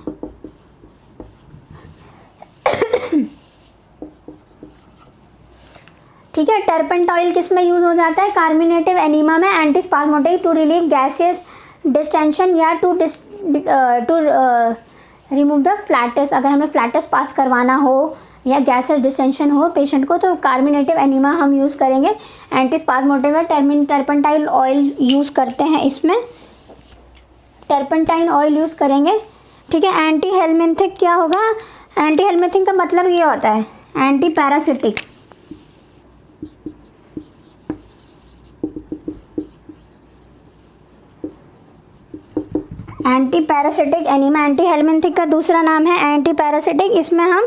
ठीक है, टर्पेंट ऑयल किस में यूज़ हो जाता है? कार्मिनेटिव एनीमा में, एंटीस्पास्मोटिक, टू रिलीव गैसियस डिस्टेंशन या टू रिमूव द फ्लैटस। अगर हमें फ्लैटस पास करवाना हो या गैसियस डिस्टेंशन हो पेशेंट को तो कार्मिनेटिव एनीमा हम यूज़ करेंगे। एंटीस्पास्मोटिक में टर्पेंटाइल ऑयल यूज़ करते हैं, इसमें टर्पेंटाइन ऑयल यूज़ करेंगे। ठीक है, एंटी हेलमिंथिक क्या होगा? एंटी हेलमिंथिक का मतलब ये होता है anti parasitic. Anti parasitic enema, anti helminthic का दूसरा नाम है एंटी पैरासिटिक। इसमें हम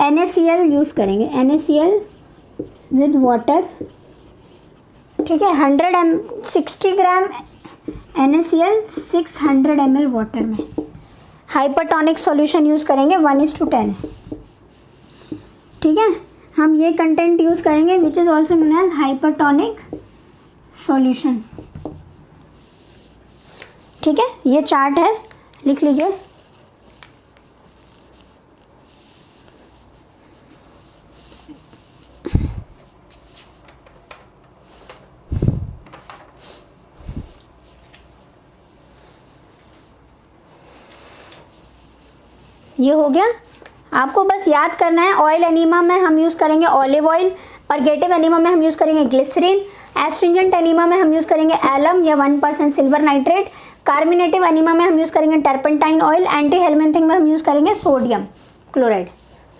NaCl यूज़ करेंगे, NaCl विद वाटर। ठीक है, 60 ग्राम NaCl 600 ml वाटर में। हाइपरटोनिक सॉल्यूशन यूज़ करेंगे 1:10। ठीक है, हम ये कंटेंट यूज़ करेंगे which is also known as hypertonic solution. ठीक है, ये चार्ट है, लिख लीजिए। ये हो गया। आपको बस याद करना है, ऑयल एनीमा में हम यूज़ करेंगे ऑलिव ऑयल, परगेटिव एनीमा में हम यूज़ करेंगे ग्लिसरीन, एस्ट्रिंजेंट एनीमा में हम यूज़ करेंगे एलम या 1% सिल्वर नाइट्रेट, कार्मिनेटिव एनीमा में हम यूज़ करेंगे टर्पेंटाइन ऑयल, एंटी हेलमिंथिक में हम यूज़ करेंगे sodium chloride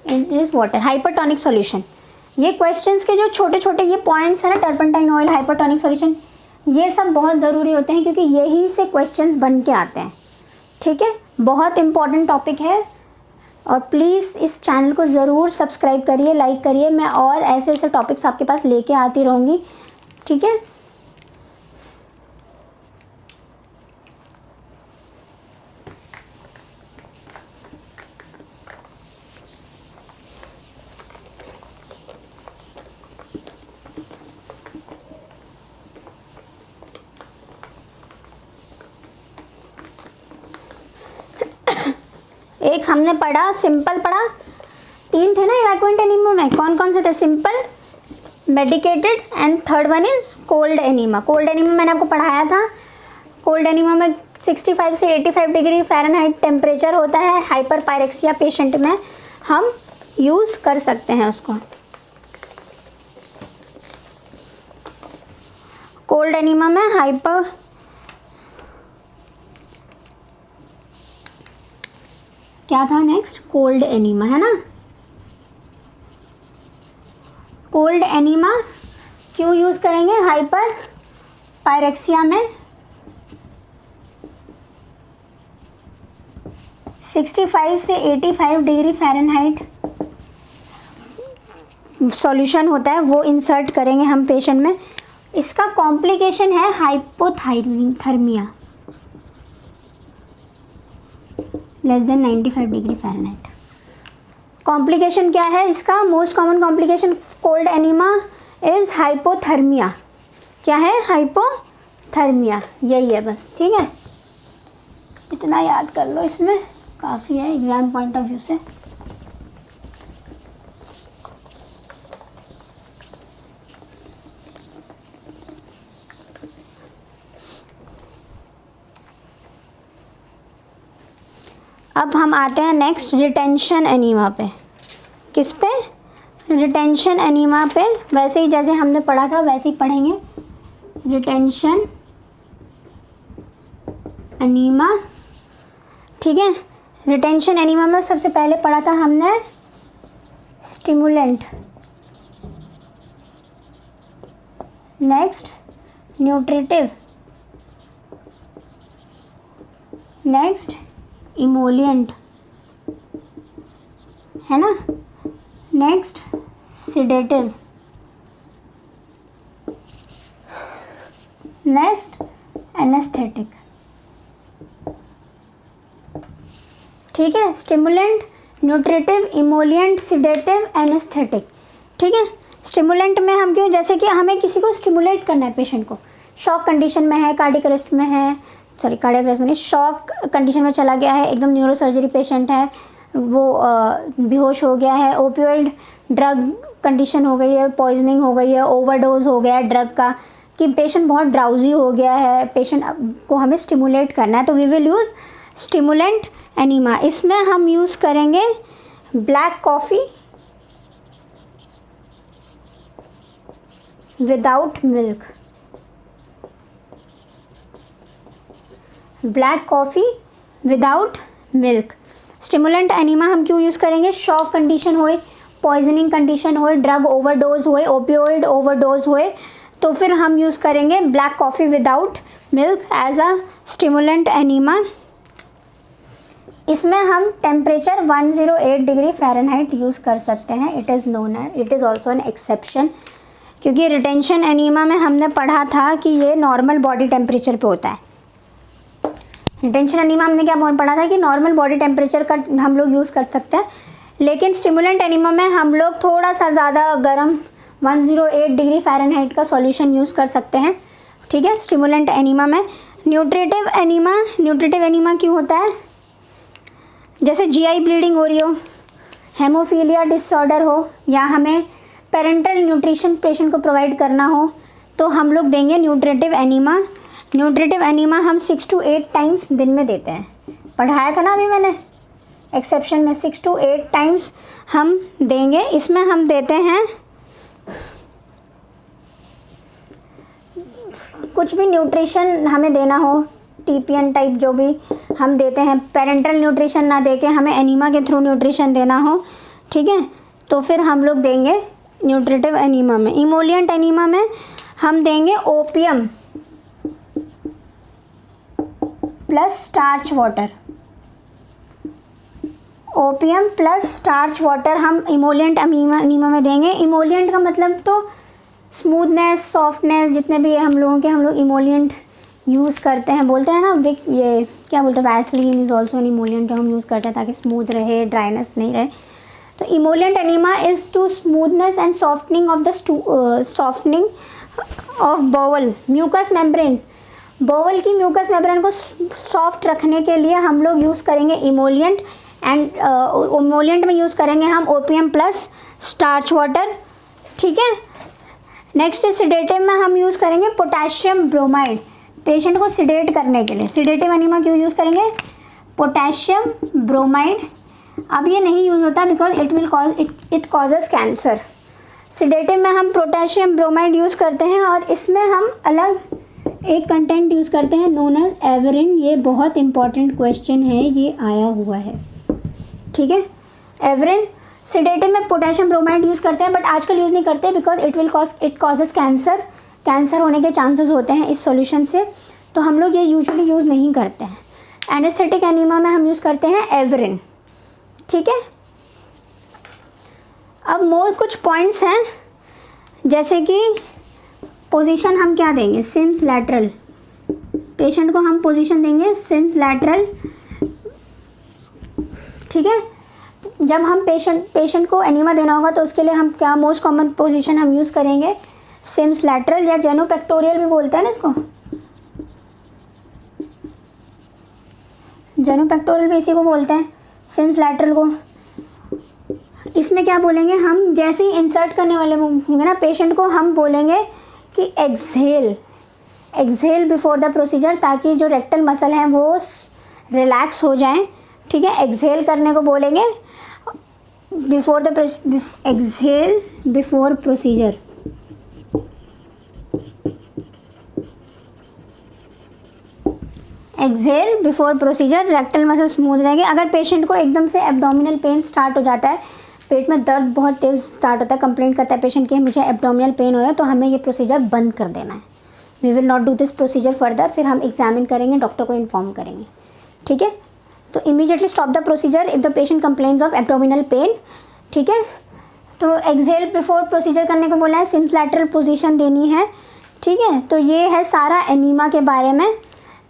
in this water, hypertonic solution. ये क्वेश्चंस के जो छोटे छोटे ये पॉइंट्स हैं ना, टर्पेंटाइन ऑयल, हाइपरटोनिक सॉल्यूशन, ये सब बहुत ज़रूरी होते हैं क्योंकि यही से क्वेश्चंस बन के आते हैं। ठीक है, बहुत इंपॉर्टेंट टॉपिक है, और प्लीज़ इस चैनल को ज़रूर सब्सक्राइब करिए, लाइक करिए। मैं और ऐसे ऐसे टॉपिक्स आपके पास लेके आती रहूँगी, ठीक है। एक हमने पढ़ा, सिंपल पढ़ा, 3 थे ना इवैक्यूएंट एनीमा में, कौन कौन से थे? Simple, medicated and third one is cold enema. Cold enema मैंने आपको पढ़ाया था। कोल्ड एनीमा में 65 से 85 डिग्री फ़ारेनहाइट टेम्परेचर होता है। हाइपर पायरेक्सिया पेशेंट में हम यूज़ कर सकते हैं उसको। कोल्ड एनीमा में हाइपर क्या था नेक्स्ट? कोल्ड एनीमा है ना। कोल्ड एनीमा क्यों यूज़ करेंगे? हाइपर पायरेक्सिया में 65 से 85 डिग्री फ़ारेनहाइट सॉल्यूशन होता है, वो इंसर्ट करेंगे हम पेशेंट में। इसका कॉम्प्लिकेशन है hypothermia less than 95 degree Fahrenheit. Complication क्या है इसका? Most common complication cold enema is hypothermia. क्या है? हाइपोथर्मिया, यही है बस, ठीक है। इतना याद कर लो, इसमें काफ़ी है एग्ज़ाम पॉइंट ऑफ व्यू से। अब हम आते हैं नेक्स्ट रिटेंशन एनीमा पे। किस पे? रिटेंशन एनीमा पे। वैसे ही जैसे हमने पढ़ा था वैसे ही पढ़ेंगे। रिटेंशन एनीमा, ठीक है। रिटेंशन एनीमा में सबसे पहले पढ़ा था हमने stimulant, next nutritive, next emollient, है ना, नेक्स्ट सिडेटिव, नेक्स्ट एनेस्थेटिक, ठीक है। Stimulant, nutritive, emollient, sedative, anaesthetic, ठीक है। स्टिमुलेंट में हम क्यों? जैसे कि हमें किसी को स्टिमुलेट करना है, पेशेंट को शॉक कंडीशन में है, कार्डियक अरेस्ट में है, सॉरी कार्डियक अरेस्ट में नहीं, शॉक कंडीशन में चला गया है, एकदम न्यूरो सर्जरी पेशेंट है, वो बेहोश हो गया है, ओपियोइड ड्रग कंडीशन हो गई है, पॉइजनिंग हो गई है, ओवरडोज हो गया है ड्रग का, कि पेशेंट बहुत ड्राउजी हो गया है, पेशेंट को हमें स्टिमुलेट करना है, तो we will use stimulant enema. इसमें हम यूज़ करेंगे black coffee without milk, black coffee without milk. Stimulant enema हम क्यों यूज़ करेंगे? शॉक कंडीशन होए, पॉइजनिंग कंडीशन होए, ड्रग ओवरडोज होए, ओपियोइड ओवरडोज होए, तो फिर हम यूज़ करेंगे black coffee without milk as a stimulant enema. इसमें हम टेम्परेचर 108 डिग्री फ़ारेनहाइट यूज़ कर सकते हैं। It is also an exception, क्योंकि रिटेंशन एनीमा में हमने पढ़ा था कि ये नॉर्मल बॉडी टेम्परेचर पे होता है। रिटेंशन एनीमा हमने क्या पढ़ा था कि नॉर्मल बॉडी टेम्परेचर का हम लोग यूज़ कर सकते हैं, लेकिन स्टिमुलेंट एनीमा में हम लोग थोड़ा सा ज़्यादा गर्म 108 डिग्री फ़ारेनहाइट का सॉल्यूशन यूज़ कर सकते हैं, ठीक है, स्टिमुलेंट एनीमा में। न्यूट्रिटिव एनीमा क्यों होता है? जैसे जीआई ब्लीडिंग हो रही हो, हेमोफीलिया डिसऑर्डर हो, या हमें पेरेंटल न्यूट्रिशन पेशेंट को प्रोवाइड करना हो, तो हम लोग देंगे न्यूट्रिटिव एनीमा। न्यूट्रिटिव एनीमा हम 6 to 8 टाइम्स दिन में देते हैं, पढ़ाया था ना अभी मैंने एक्सेप्शन में, 6 to 8 टाइम्स हम देंगे। इसमें हम देते हैं कुछ भी न्यूट्रिशन हमें देना हो, टीपीएन टाइप जो भी हम देते हैं, पेरेंटल न्यूट्रिशन ना देके हमें एनीमा के थ्रू न्यूट्रिशन देना हो, ठीक है, तो फिर हम लोग देंगे न्यूट्रिटिव एनीमा में। इमोलिएंट एनीमा में हम देंगे opium plus starch water. Opium plus starch water हम इमोलिएंट अनीमा में देंगे। इमोलिएंट का मतलब तो स्मूथनेस, सॉफ्टनेस, जितने भी हम लोग इमोलिएंट यूज़ करते हैं, बोलते हैं ना ये क्या बोलते हैं, Vaseline is also an emollient जो हम यूज़ करते हैं ताकि स्मूथ रहे, ड्राइनेस नहीं रहे। तो emollient enema is to smoothness and softening of bowel mucous membrane. Bowel की म्यूकस मेम्ब्रेन को सॉफ्ट रखने के लिए हम लोग यूज़ करेंगे इमोलिएंट, एंड इमोलिएंट में यूज़ करेंगे हम ओपियम प्लस स्टार्च वाटर, ठीक है। नेक्स्ट सिडेटिव में हम यूज़ करेंगे पोटेशियम ब्रोमाइड, पेशेंट को सिडेट करने के लिए। सिडेटिव एनीमा क्यों यूज़ करेंगे? Potassium bromide. अब ये नहीं यूज़ होता because it causes cancer. Sedative में हम पोटेशियम ब्रोमाइड यूज़ करते हैं और इसमें हम अलग एक कंटेंट यूज़ करते हैं नोन एज एवरिन। ये बहुत इंपॉर्टेंट क्वेश्चन है, ये आया हुआ है, ठीक है। एवरिन सिडेटिव में पोटेशियम ब्रोमाइड यूज़ करते हैं, बट आजकल यूज़ नहीं करते बिकॉज इट कॉजेज़ कैंसर होने के चांसेस होते हैं इस सॉल्यूशन से, तो हम लोग ये यूजुअली यूज़ नहीं करते हैं। एनेस्थेटिक एनीमा में हम यूज़ करते हैं एवरिन, ठीक है। अब कुछ पॉइंट्स हैं, जैसे कि पोजीशन हम क्या देंगे, सिम्स लैटरल। पेशेंट को हम पोजीशन देंगे सिम्स लैटरल, ठीक है। जब हम पेशेंट को एनीमा देना होगा तो उसके लिए हम क्या मोस्ट कॉमन पोजीशन हम यूज़ करेंगे, सिम्स लैटरल या जेनोपेक्टोरियल भी बोलते हैं ना इसको, जेनोपेक्टोरियल भी इसी को बोलते हैं, सिम्स लैटरल को। इसमें क्या बोलेंगे हम, जैसे ही इंसर्ट करने वाले होंगे ना पेशेंट को, हम बोलेंगे कि एक्सहेल बिफोर द प्रोसीजर, ताकि जो रेक्टल मसल हैं वो रिलैक्स हो जाएं, ठीक है। एक्सहेल करने को बोलेंगे exhale before procedure. Exhale before procedure, rectal muscle smooth रहेंगे। अगर पेशेंट को एकदम से एब्डोमिनल पेन स्टार्ट हो जाता है, पेट में दर्द बहुत तेज़ स्टार्ट होता है, कंप्लेंट करता है पेशेंट कि मुझे एब्डोमिनल पेन हो रहा है, तो हमें ये प्रोसीजर बंद कर देना है। We will not do this procedure further. फिर हम एग्जामिन करेंगे, डॉक्टर को इन्फॉर्म करेंगे, ठीक है। तो immediately stop the procedure if the patient complains of abdominal pain, ठीक है। तो एक्सहेल बिफोर प्रोसीजर करने को बोला है, सिम्स लैटरल पोजीशन देनी है, ठीक है। तो ये है सारा एनीमा के बारे में,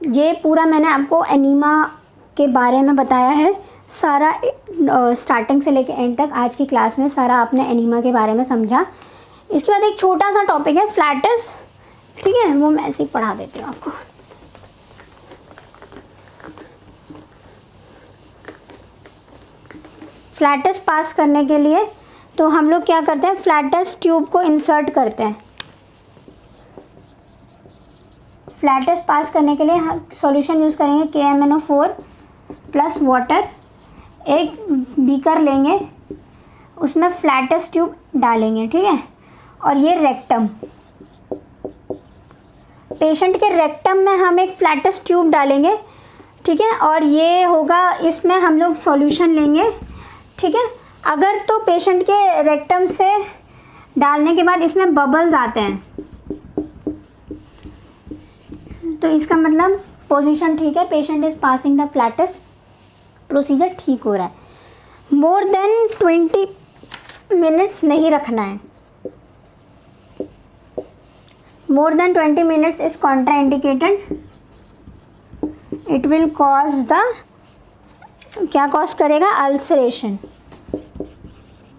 ये पूरा मैंने आपको एनीमा के बारे में बताया है सारा, स्टार्टिंग से लेकर एंड तक आज की क्लास में सारा आपने एनीमा के बारे में समझा। इसके बाद एक छोटा सा टॉपिक है फ्लैटस, ठीक है, वो मैं ऐसे ही पढ़ा देती हूँ आपको। फ्लैटस पास करने के लिए तो हम लोग क्या करते हैं, फ्लैटस ट्यूब को इंसर्ट करते हैं। फ्लैटस पास करने के लिए हम सॉल्यूशन यूज़ करेंगे KMnO4 प्लस वाटर। एक बीकर लेंगे, उसमें फ्लैटस ट्यूब डालेंगे, ठीक है। और ये रेक्टम, पेशेंट के रेक्टम में हम एक फ्लैटस ट्यूब डालेंगे, ठीक है। और ये होगा, इसमें हम लोग सॉल्यूशन लेंगे, ठीक है। अगर तो पेशेंट के रेक्टम से डालने के बाद इसमें बबल्स आते हैं, तो इसका मतलब पोजीशन ठीक है, patient is passing the flats, procedure ठीक हो रहा है। मोर देन 20 मिनट्स नहीं रखना है, more than 20 minutes is contraindicated. It will cause the, क्या कॉज करेगा, ulceration.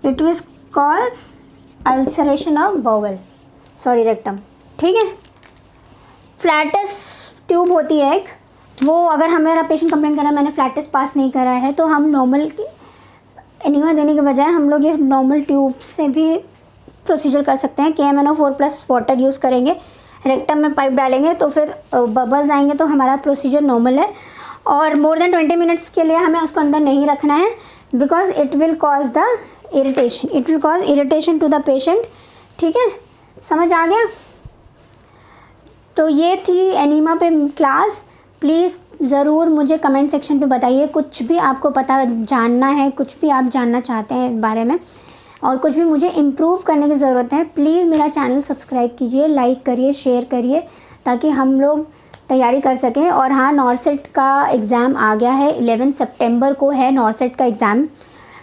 It will cause ulceration of bowel, sorry rectum, ठीक है। फ्लैटस ट्यूब होती है एक, वो अगर हमारा पेशेंट कंप्लेंट कर रहा है मैंने फ्लैटस पास नहीं करा है, तो हम नॉर्मल एनीमा देने के बजाय हम लोग ये नॉर्मल ट्यूब से भी प्रोसीजर कर सकते हैं। KMnO4 प्लस वाटर यूज़ करेंगे, रेक्टम में पाइप डालेंगे तो फिर बबल्स आएंगे, तो हमारा प्रोसीजर नॉर्मल है। और मोर देन 20 मिनट्स के लिए हमें उसको अंदर नहीं रखना है, because it will cause the irritation, it will cause irritation to the patient, ठीक है। समझ आ गया? तो ये थी एनीमा पे क्लास। प्लीज़ ज़रूर मुझे कमेंट सेक्शन पे बताइए, कुछ भी आपको पता जानना है, कुछ भी आप जानना चाहते हैं इस बारे में, और कुछ भी मुझे इम्प्रूव करने की ज़रूरत है, प्लीज़ मेरा चैनल सब्सक्राइब कीजिए, लाइक करिए, शेयर करिए, ताकि हम लोग तैयारी कर सकें। और हाँ, नॉर्सेट का एग्ज़ाम आ गया है, 11 सितंबर को है नॉर्सेट का एग्ज़ाम,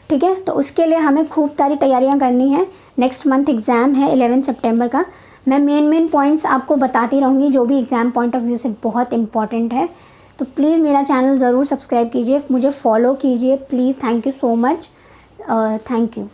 ठीक है। तो उसके लिए हमें खूब सारी तैयारियां करनी है। नेक्स्ट मंथ एग्ज़ाम है 11 सितंबर का। मैं मेन पॉइंट्स आपको बताती रहूँगी जो भी एग्ज़ाम पॉइंट ऑफ व्यू से बहुत इंपॉर्टेंट है। तो प्लीज़ मेरा चैनल ज़रूर सब्सक्राइब कीजिए, मुझे फॉलो कीजिए please. Thank you so much, thank you.